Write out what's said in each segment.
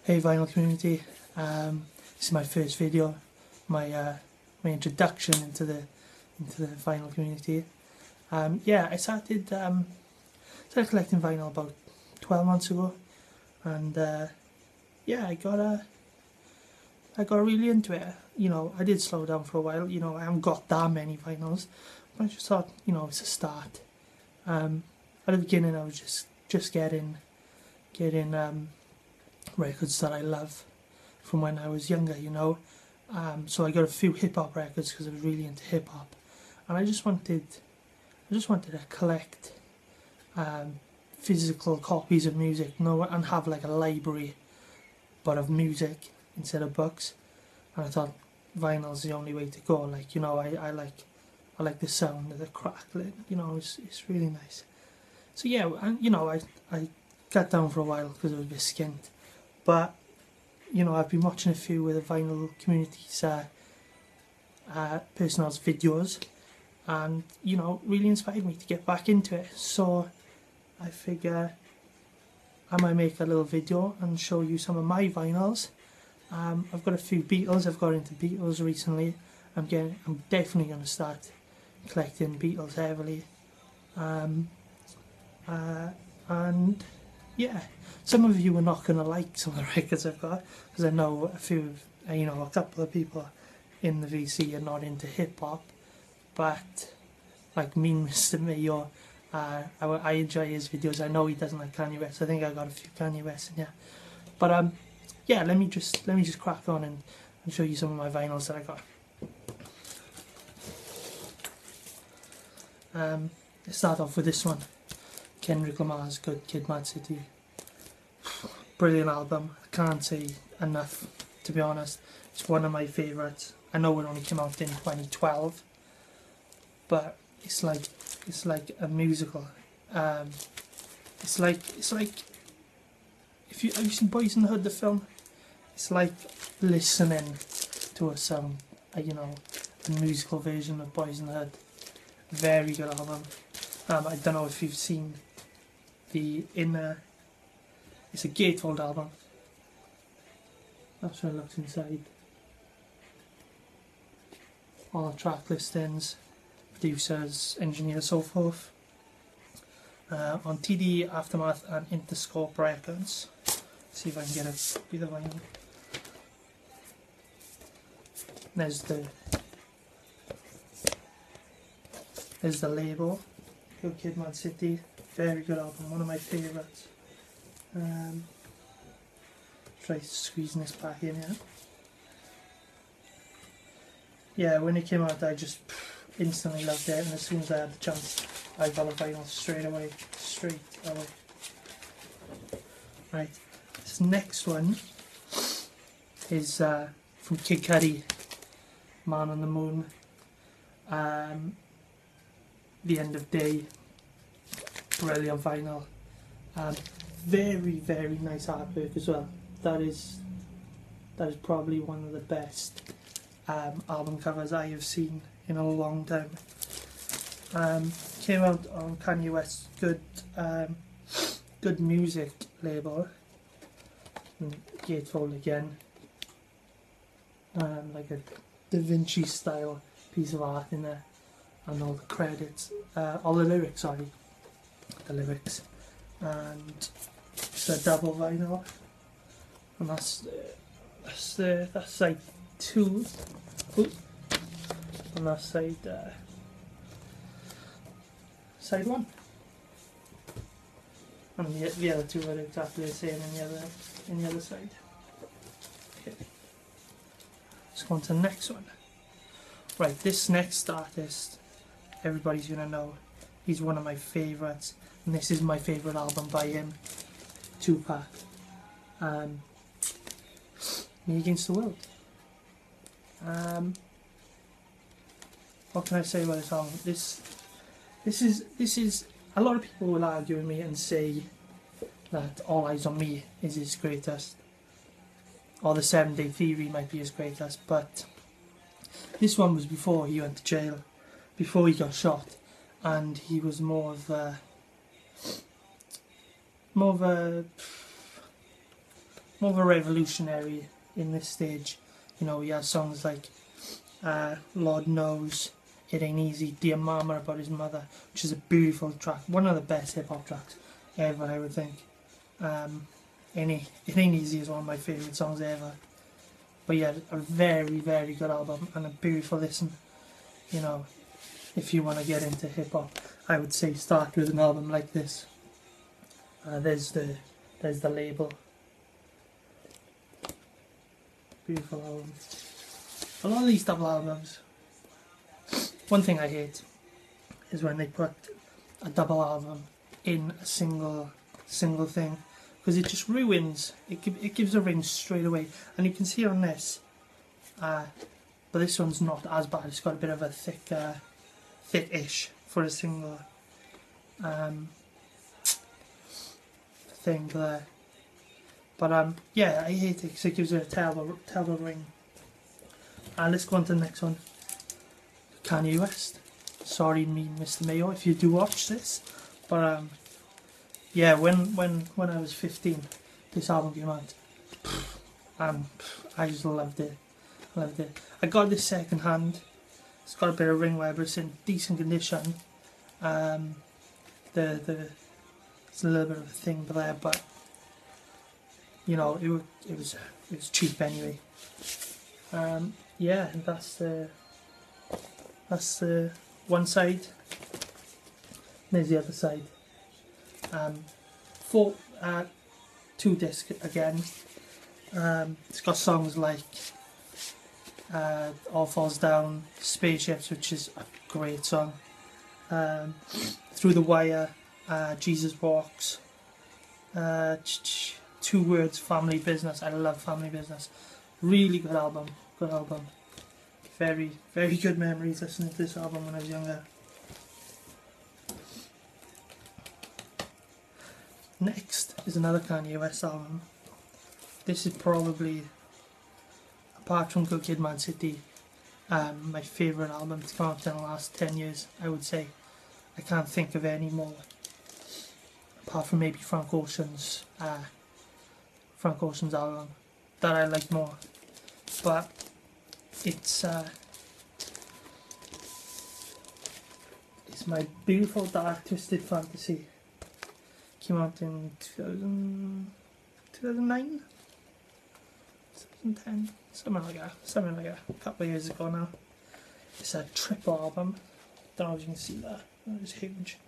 Hey vinyl community, this is my first video, my introduction into the vinyl community. Yeah, I started collecting vinyl about 12 months ago, and yeah, I got really into it. You know, I did slow down for a while. You know, I haven't got that many vinyls, but I just thought, you know, it's a start. At the beginning, I was just getting records that I love from when I was younger, you know. So I got a few hip hop records because I was really into hip hop, and I just wanted to collect physical copies of music, you know, and have like a library, but of music instead of books. And I thought vinyl's the only way to go. Like, you know, I like the sound of the crackling. You know, it's really nice. So yeah, and you know, I got down for a while because I was a bit skint. But, you know, I've been watching a few of the vinyl community's personals videos, and, you know, really inspired me to get back into it. So I figure I might make a little video and show you some of my vinyls. I've got a few Beatles. I've got into Beatles recently. I'm definitely going to start collecting Beatles heavily. And yeah, some of you are not going to like some of the records I've got, because I know a couple of people in the VC are not into hip hop, but like me, Mr. Mayo, I enjoy his videos. I know he doesn't like Kanye West. I think I got a few Kanye West in here, but yeah, let me just crack on and show you some of my vinyls that I got. Let's start off with this one, Kendrick Lamar's Good Kid, Mad City. Brilliant album. I can't say enough, to be honest. It's one of my favourites. I know it only came out in 2012, but it's like a musical. It's like have you seen Boys in the Hood, the film? It's like listening to a song, you know, a musical version of Boys in the Hood. Very good album. I don't know if you've seen the inner. It's a gatefold album. That's what it looks inside. All the track listings, producers, engineers, so forth. On TD, Aftermath and Interscope Records. See if I can get a bit of vinyl. There's the label. Good Kid, Mad City. Very good album, one of my favourites. Try squeezing this back in here. Yeah, when it came out I just instantly loved it, and as soon as I had the chance I got a vinyl straight away. Right, this next one is from Kid Cudi, Man on the Moon. The End of Day. Brilliant vinyl. Very, very nice artwork as well. That is probably one of the best album covers I have seen in a long time. Came out on Kanye West's Good Music label. And gatefold again. Like a Da Vinci style piece of art in there, and all the credits, all the lyrics. Sorry, the lyrics. And it's a double vinyl, and that's side 2. Ooh. And that's side 1. And the other two are exactly the same in the other side. Okay. Let's go on to the next one. Right, this next artist, everybody's gonna know. He's one of my favourites, and this is my favourite album by him, Tupac. Me Against the World. What can I say about this album? This is a lot of people will argue with me and say that All Eyes on Me is his greatest, or the 7 Day Theory might be his greatest, but this one was before he went to jail, before he got shot, and he was more of a more of a revolutionary in this stage. You know, he has songs like Lord Knows, It Ain't Easy, Dear Mama about his mother, which is a beautiful track, one of the best hip hop tracks ever, I would think. It Ain't Easy is one of my favourite songs ever. But yeah, a very, very good album and a beautiful listen. You know, if you want to get into hip hop, I would say start with an album like this. There's the label. Beautiful album. A lot of these double albums. One thing I hate is when they put a double album in a single thing, because it just ruins. It gives a ring straight away, and you can see on this. But this one's not as bad. It's got a bit of a thick-ish for a single thing there. But yeah, I hate it because it gives it a terrible ring. Let's go on to the next one. Kanye West. Sorry, me, Mr. Mayo, if you do watch this. But yeah, when I was 15, this album came out. I just loved it. I got this second hand. It's got a bit of ring wear, but it's in decent condition. It's a little bit of a thing there, but you know, it was cheap anyway. Yeah, and that's the one side. There's the other side. 2 disc again. It's got songs like All Falls Down, Spaceships, which is a great song. Through the Wire, Jesus Walks. 2 Words, Family Business. I love Family Business. Really good album. Very, very good memories listening to this album when I was younger. Next is another Kanye West album. This is probably, apart from Good Kid, Mad City, my favourite album to come out in the last 10 years, I would say. I can't think of any more, apart from maybe Frank Ocean's album, that I like more. But it's My Beautiful Dark Twisted Fantasy. Came out in 2009? 2010? Something like that. A couple of years ago now. It's a triple album. Don't know if you can see that. It's huge.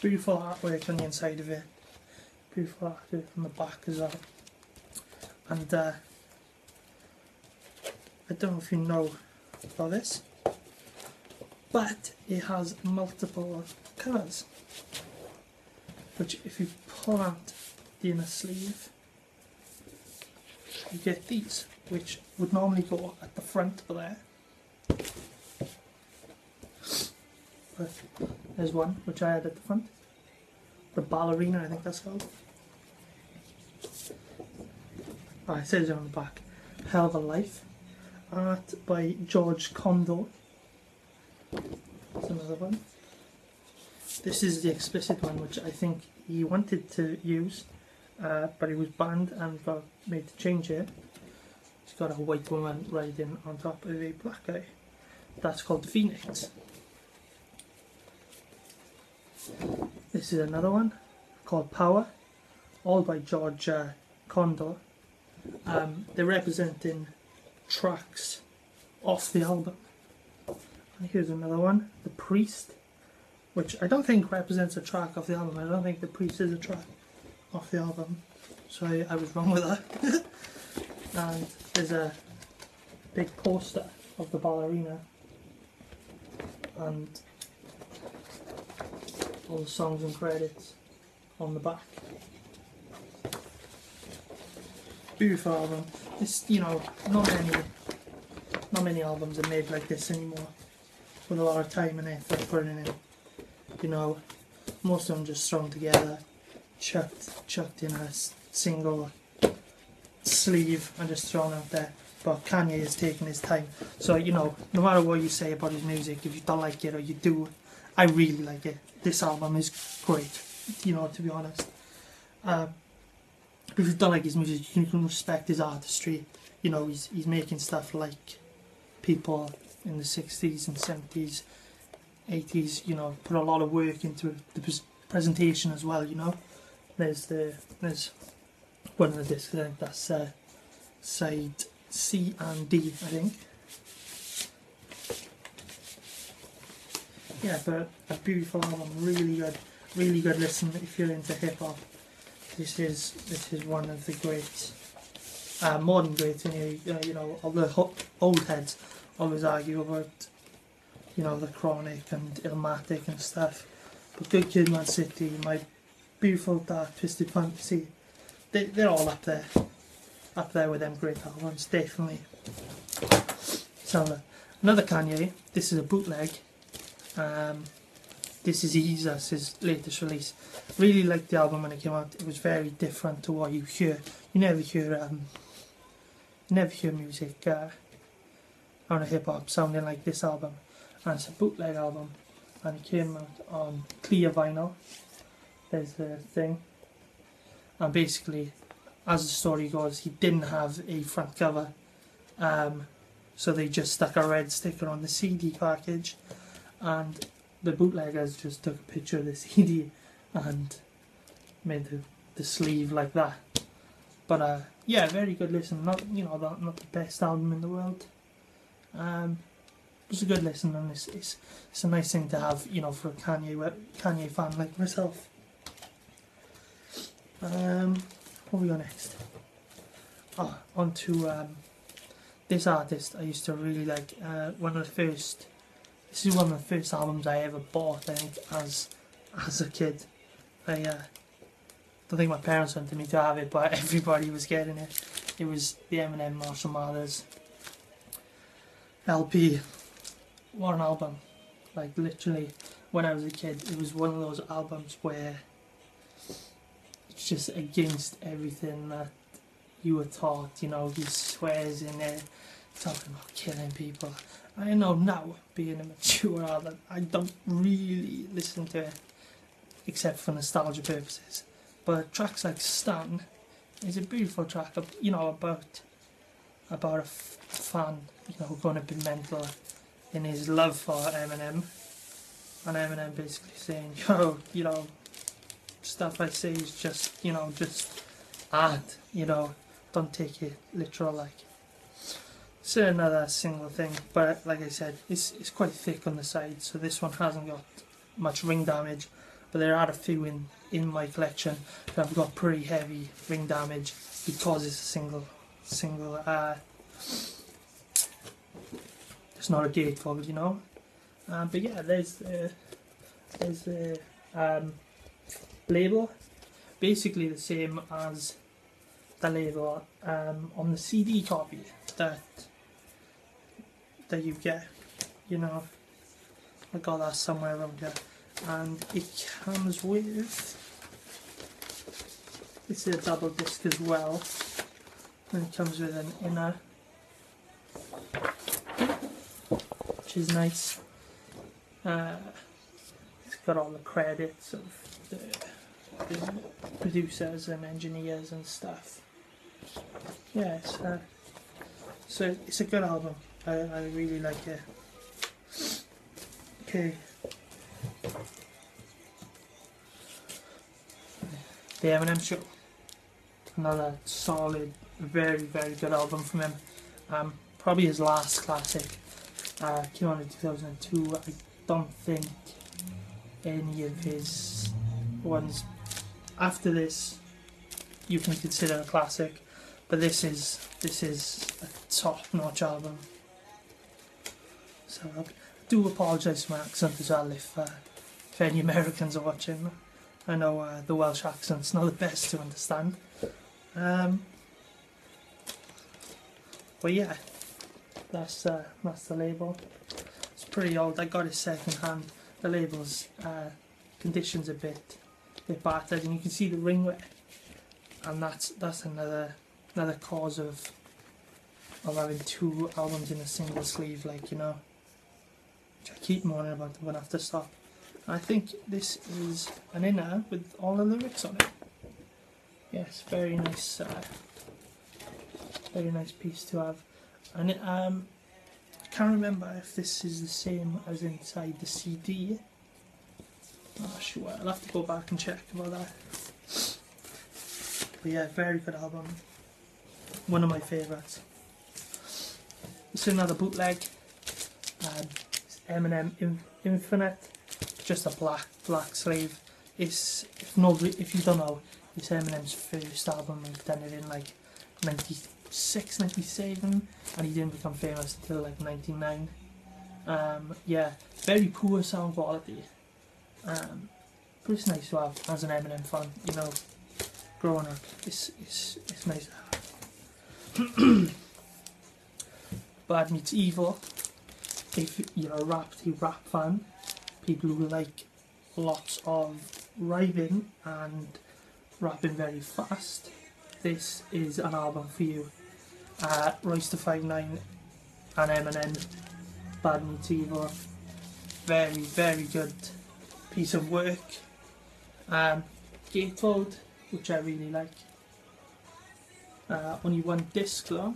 Beautiful artwork on the inside of it. Beautiful artwork on the back as well. And I don't know if you know about this, but it has multiple colours, which if you pull out the inner sleeve, you get these, which would normally go at the front of there. But there's one which I had at the front, the ballerina, I think that's called. Oh, it says it on the back. Hell of a Life, art by George Condo. That's another one. This is the explicit one, which I think he wanted to use, but he was banned and got made to change it. It's got a white woman riding on top of a black guy. That's called Phoenix. This is another one called Power, all by George Condo. They're representing tracks off the album. And here's another one, The Priest, which I don't think represents a track off the album. I don't think The Priest is a track off the album, so I was wrong with that. And there's a big poster of the ballerina and all the songs and credits on the back. Beautiful album. It's, you know, not many albums are made like this anymore, with a lot of time and effort put in it. You know, most of them just thrown together, chucked in a single sleeve and just thrown out there. But Kanye has taken his time. So, you know, no matter what you say about his music, if you don't like it or you do, I really like it. This album is great, you know, to be honest. But if you don't like his music, you can respect his artistry. You know, he's making stuff like people in the 60s and 70s, 80s, you know, put a lot of work into the presentation as well, you know. There's one of the discs, I think that's side C and D, I think. Yeah, but a beautiful album, really good listen if you're into hip hop. This is one of the greats, modern greats. And you know, all the old heads always argue about, you know, the Chronic and Illmatic and stuff. But Good Kid, Mad City, My Beautiful Dark Twisted Fantasy, they're all up there with them great albums, definitely. So another Kanye. This is a bootleg. This is Jesus, his latest release. Really liked the album when it came out. It was very different to what you hear. You never hear music on a hip hop sounding like this album. And it's a bootleg album, and it came out on clear vinyl. There's the thing. And basically, as the story goes, he didn't have a front cover, so they just stuck a red sticker on the CD package, and the bootleggers just took a picture of the CD and made the sleeve like that. But yeah, very good listen. Not the best album in the world. It was a good listen, and it's a nice thing to have, you know, for a Kanye fan like myself. What we got next? On to this artist I used to really like. This is one of the first albums I ever bought, I think, as a kid. I don't think my parents wanted me to have it, but everybody was getting it. It was the Eminem Marshall Mathers LP. What an album. Like, literally, when I was a kid, it was one of those albums where it's just against everything that you were taught. You know, he swears in there, talking about killing people. I know now, being a mature adult, I don't really listen to it, except for nostalgia purposes. But tracks like Stan is a beautiful track, you know, about a fan, you know, going a bit mental in his love for Eminem, and Eminem basically saying, yo, you know, stuff I say is just, you know, just art, you know, don't take it literal, like. It's another single thing, but like I said, it's quite thick on the side, so this one hasn't got much ring damage, but there are a few in my collection that have got pretty heavy ring damage because it's a single it's not a gatefold, you know. But yeah, there's the label, basically the same as the label on the CD copy that you get, you know. I got that somewhere around here, and it comes with, it's a double disc as well, and it comes with an inner, which is nice. It's got all the credits of the producers and engineers and stuff. Yeah, so it's a good album. I really like it. Okay. The Eminem Show. Another solid, very good album from him. Probably his last classic. Came out in 2002. I don't think any of his ones after this you can consider a classic, but this is a top-notch album. So I do apologise for my accent as well if any Americans are watching. I know the Welsh accent's not the best to understand. But yeah, that's the label. It's pretty old. I got it second hand. The label's condition's a bit battered, and you can see the ring wear, and that's another cause of having two albums in a single sleeve, like, you know. Which I keep moaning about, I'm gonna have to stop. I think this is an inner with all the lyrics on it. yes, very nice piece to have. And it, I can't remember if this is the same as inside the CD. I'm not sure. I'll have to go back and check about that. But yeah, very good album. One of my favourites. It's another bootleg. It's Eminem Infinite. Just a black sleeve. It's if you don't know, it's Eminem's first album. He's done it in like 96, 97, and he didn't become famous until like 99. Yeah, very poor sound quality. But it's nice to have as an Eminem fan, you know. Growing up, it's nice to have. Bad Meets Evil. If you're a rap fan, people who like lots of rhyming and rapping very fast, this is an album for you. Royce da 5'9" and Eminem, Bad Meets Evil, very good piece of work. Gatefold, which I really like. Only one disc though.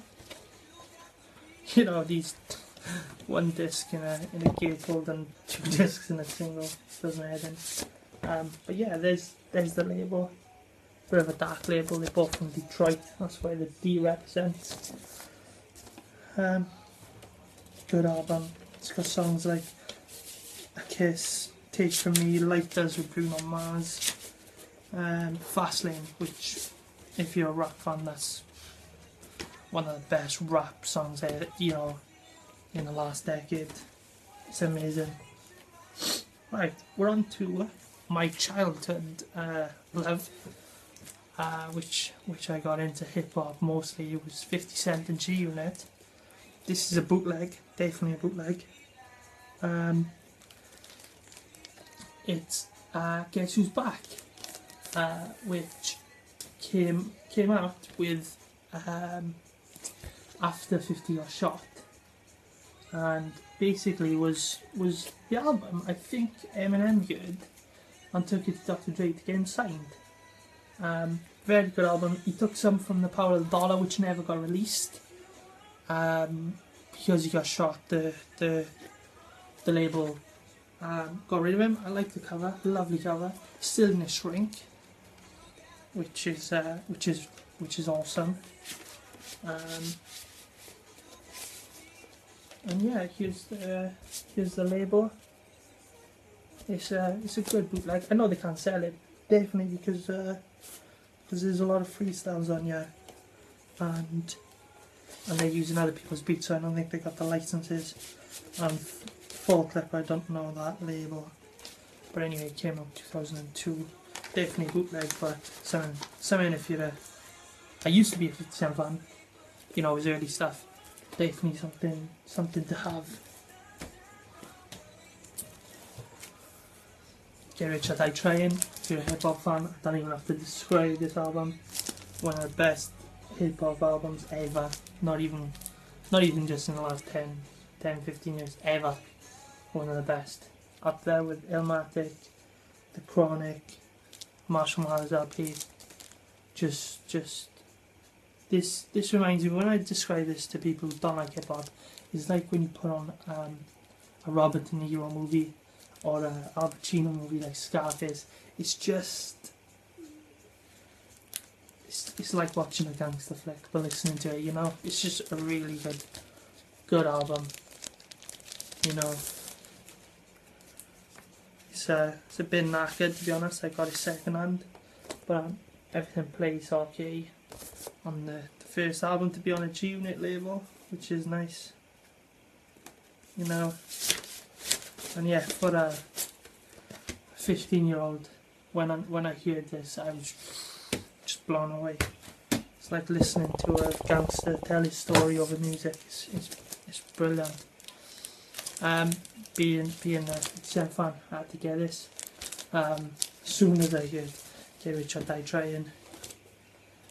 You know, these one disc in a gatefold and 2 discs in a single doesn't add in. But yeah, there's the label. Bit of a dark label. They're both from Detroit. That's why the D represents. Good album. It's got songs like A Kiss, Take From Me, Lighters with Bruno Mars, Fastlane, which, if you're a rap fan, that's one of the best rap songs you know, in the last decade. It's amazing. Right, we're on to my childhood love, which I got into hip hop mostly. It was 50 Cent and G-Unit. This is a bootleg, definitely a bootleg. It's Guess Who's Back, which came out with after 50 Got Shot, and basically was the album I think Eminem heard and took it to Dr. Dre to get him signed. Very good album. He took some from The Power of the Dollar, which never got released, because he got shot. The label got rid of him. I like the cover, lovely cover. Still in a shrink, which is awesome. And yeah, here's the label. It's a good bootleg. I know they can't sell it, definitely, because there's a lot of freestyles on here, and they're using other people's beats, so I don't think they got the licenses. And Full Clip, I don't know that label, but anyway, it came out 2002. Definitely bootleg, but something if you're I used to be a 50 Cent fan, you know, his early stuff. Definitely something to have. Get Rich or Die Trying. If you're a hip hop fan, I don't even have to describe this album. One of the best hip hop albums ever. Not even just in the last 10-15 years, ever. One of the best. Up there with Illmatic, The Chronic, Marshall Mathers LP. Just this reminds me, when I describe this to people who don't like hip hop, it's like when you put on a Robert De Niro movie or a Al Pacino movie like Scarface. It's like watching a gangster flick, but listening to it, you know. It's just a really good album, you know. It's a bit knackered, to be honest. I got it second hand, but everything plays okay on the first album to be on a G-Unit label, which is nice, you know. And yeah, for a 15-year-old, when I heard this, I was just blown away. It's like listening to a gangster tell his story over music. It's brilliant. Being a 50 Cent fan, I had to get this. As soon as I heard Get Rich or Die Trying,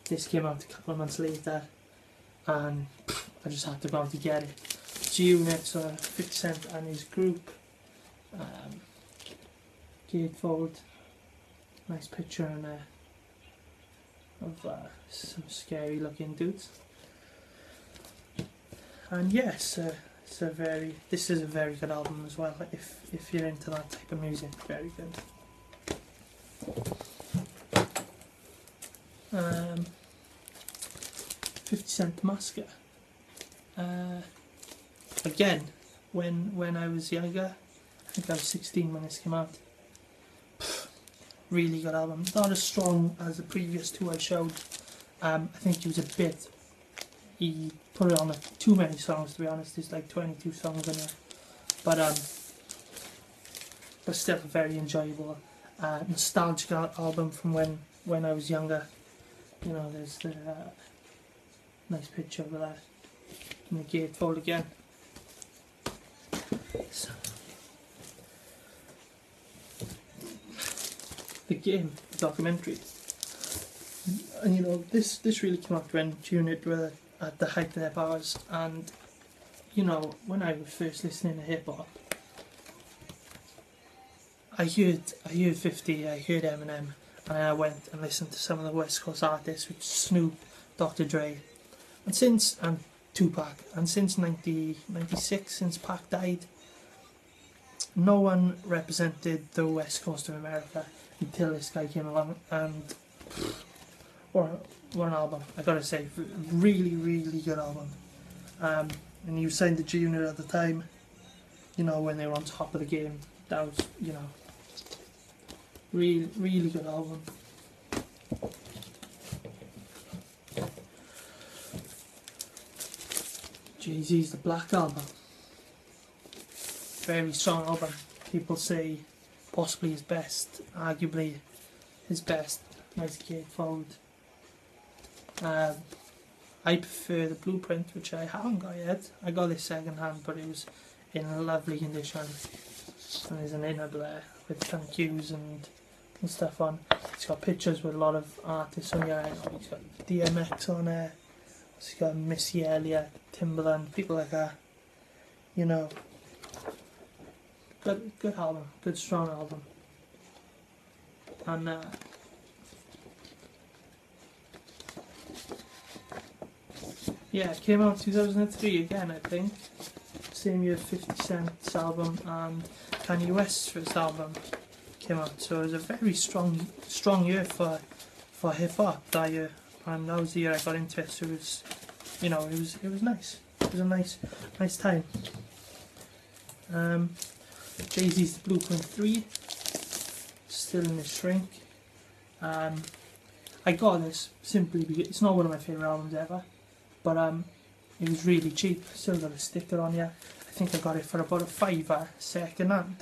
this came out a couple of months later, and I just had to go out to get it. G-Unit, so 50 Cent and his group. Gatefold, nice picture and of some scary looking dudes. And yes, this is a very good album as well. If you're into that type of music, very good. 50 Cent Massacre. Again, when I was younger, I think I was 16 when this came out. Really good album. Not as strong as the previous two I showed. I think he was a bit. He put it on too many songs, to be honest. There's like 22 songs in there, but still a very enjoyable, nostalgic album from when I was younger. You know, there's the nice picture of that in the gatefold again. So, the game documentary, and you know, this really came out when Unit were at the height of their powers, and you know, when I was first listening to hip hop, I heard 50, I heard Eminem, and then I went and listened to some of the West Coast artists, which Snoop, Dr. Dre, and Tupac, and since 1996, since Pac died, no one represented the West Coast of America until this guy came along, and what an album, I gotta say, really, really good album. And he was signed to Junior at the time, you know, when they were on top of the game. That was, you know, really, really good album. Jay-Z's The Black Album. Very strong album. People say possibly his best, arguably his best. Nice gatefold. I prefer the Blueprint, which I haven't got yet. I got this second hand, but it was in a lovely condition. And there's an inner there with thank yous and stuff on. It's got pictures with a lot of artists on here. It's got DMX on there. It's got Missy Elliott, Timbaland, people like that. You know, good album, good strong album. And yeah, it came out in 2003 again, I think. Same year 50 Cent's album and Kanye West's first album came out. So it was a very strong year for hip hop that year, and that was the year I got into it. So it was, you know, it was nice. It was a nice time. Jay-Z's The Blueprint 3, still in the shrink. I got this simply because it's not one of my favourite albums ever, but it was really cheap. Still got a sticker on here. I think I got it for about a £5 second hand.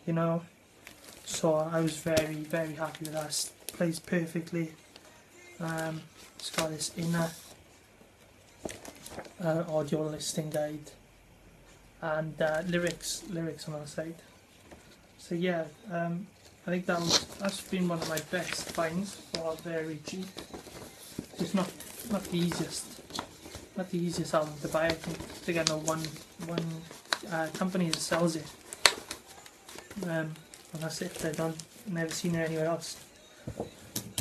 You know, so I was very, very happy with that. Plays perfectly. It's got this inner audio listing guide and lyrics on the side. So yeah, I think that's been one of my best finds for very cheap. It's not the easiest album to buy. I think I know one company that sells it, and that's it. Never seen it anywhere else.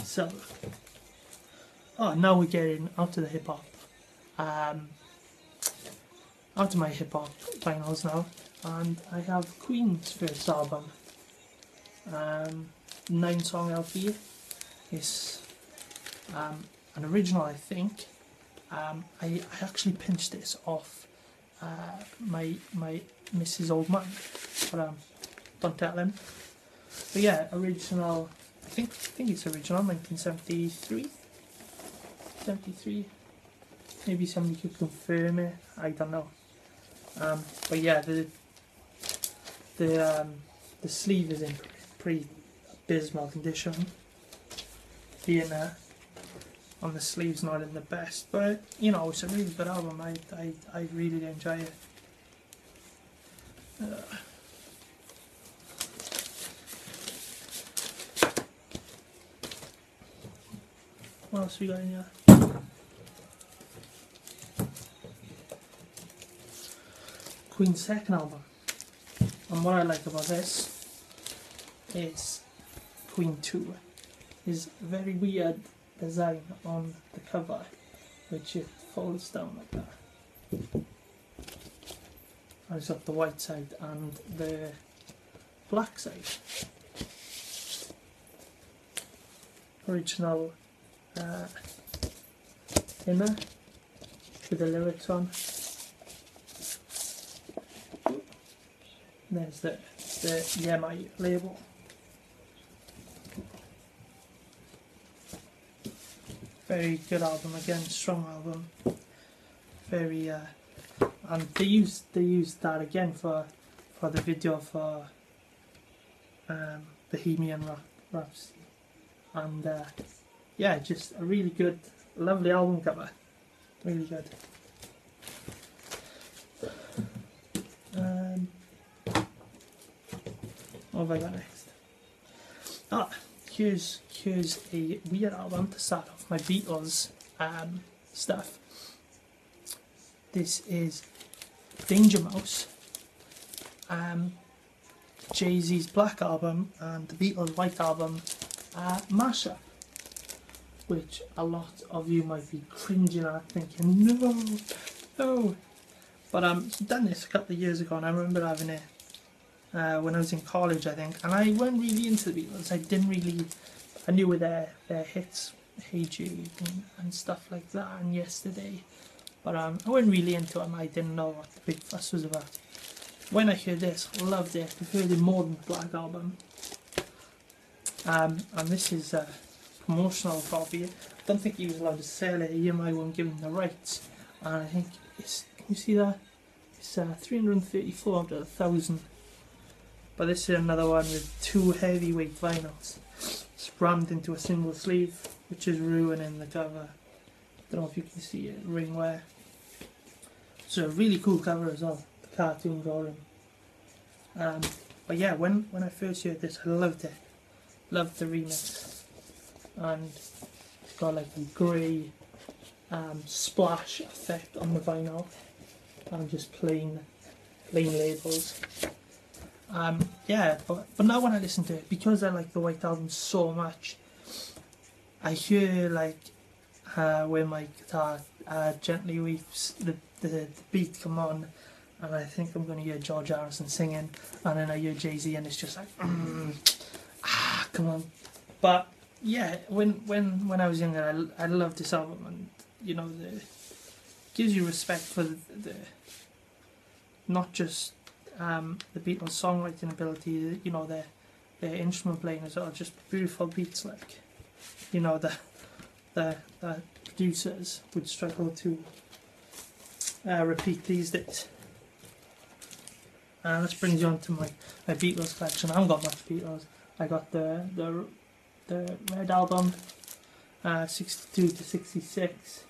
So, now we're getting out of the hip hop, out of my hip hop finals now, and I have Queen's first album, 9-song LP. It's an original, I think. I actually pinched this off my Mrs. Old Man, but don't tell him. But yeah, original. I think it's original, 1973. 73. Maybe somebody could confirm it. I don't know. But yeah, the sleeve is in pretty abysmal condition. The inner on the sleeve's not in the best, but you know, it's a really good album. I really enjoy it. What else we got in here? Queen's second album. And what I like about this is Queen 2 is very weird design on the cover, which it folds down like that. And it's got the white side and the black side. Original inner with the lyrics on. There's the EMI label. Very good album again, strong album. Very and they used that again for the video for Bohemian Rhapsody, and yeah, just a really good, lovely album cover, really good. What have I got next? Here's a weird album to start off my Beatles stuff. This is Danger Mouse, Jay-Z's Black Album and the Beatles White Album mashup, which a lot of you might be cringing at, thinking no. But he done this a couple of years ago, and I remember having it when I was in college, I think, and I wasn't really into the Beatles. I knew their hits, Hey Jude and stuff like that, and Yesterday, but I wasn't really into them. I didn't know what the big fuss was about. When I heard this, I loved it. I heard it more than the Black Album. And this is a promotional copy. I don't think he was allowed to sell it. EMI won't give him the rights. And I think it's, can you see that? It's 334 out of 1,000. But this is another one with 2 heavyweight vinyls. It's rammed into a single sleeve, which is ruining the cover. I don't know if you can see it, ring wear. It's a really cool cover as well, the cartoon drawing. But yeah, when I first heard this, I loved it. Loved the remix. And it's got like a grey splash effect on the vinyl. And just plain labels. Yeah, but now when I listen to it, because I like the White Album so much, I hear like when my guitar gently weeps, the beat come on, and I think I'm going to hear George Harrison singing, and then I hear Jay-Z, and it's just like, come on. But yeah, when I was younger, I loved this album, and you know, gives you respect for the not just the Beatles' songwriting ability, you know, their instrument playing as well, just beautiful beats, like, you know, the producers would struggle to repeat these days. And this brings you on to my Beatles collection. I haven't got much Beatles. I got the Red Album, 62 to 66.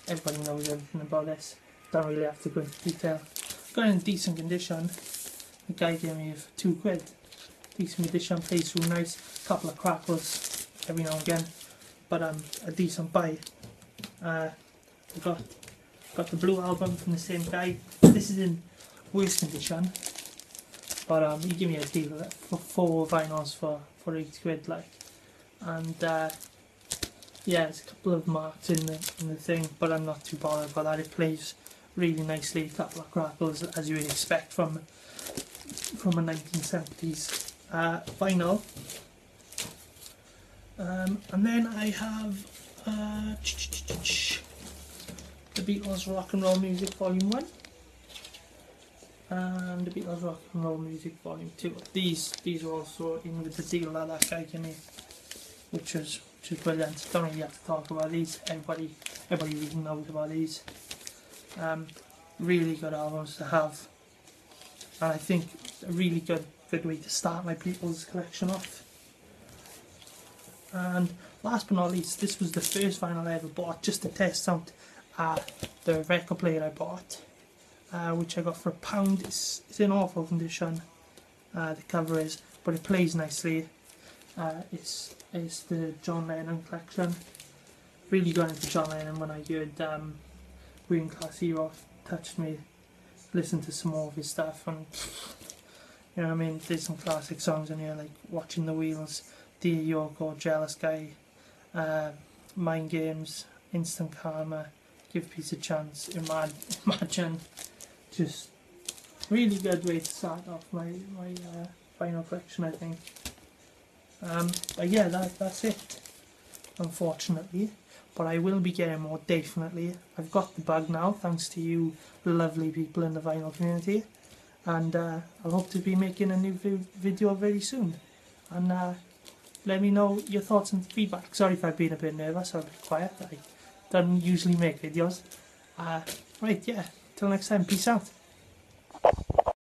Everybody knows everything about this. Don't really have to go into detail. Got it in decent condition. The guy gave me for £2. Decent condition, plays through nice. Couple of crackles every now and again, but a decent buy. I got the Blue Album from the same guy. This is in worse condition, but he gave me a deal for 4 vinyls for £8, like, and yeah, there's a couple of marks in the thing, but I'm not too bothered about that. It plays really nicely. A couple of crackles, as you would expect from a 1970s vinyl. And then I have the Beatles Rock and Roll Music Volume 1 and the Beatles Rock and Roll Music Volume 2. These are also in with the deal that guy gave me, which is brilliant. Don't really have to talk about these. Everybody really knows about these. Really good albums to have, and I think a really good way to start my Beatles collection off. And last but not least, this was the first vinyl I ever bought, just to test out the record player I bought, which I got for £1. It's in awful condition, the cover is, but it plays nicely. It's the John Lennon collection. Really got into John Lennon when I heard Green Class Hero touched me. Listened to some more of his stuff, and you know what I mean, there's some classic songs in here like Watching the Wheels, Dear Yoko, Jealous Guy, mind games, instant karma, give peace a chance, imagine. Just really good way to start off my vinyl collection, I think. But yeah, that's it, unfortunately. But I will be getting more, definitely. I've got the bug now, thanks to you lovely people in the vinyl community. And I'll hope to be making a new video very soon. And let me know your thoughts and feedback. Sorry if I've been a bit nervous or a bit quiet. I don't usually make videos. Right, yeah. Till next time, peace out.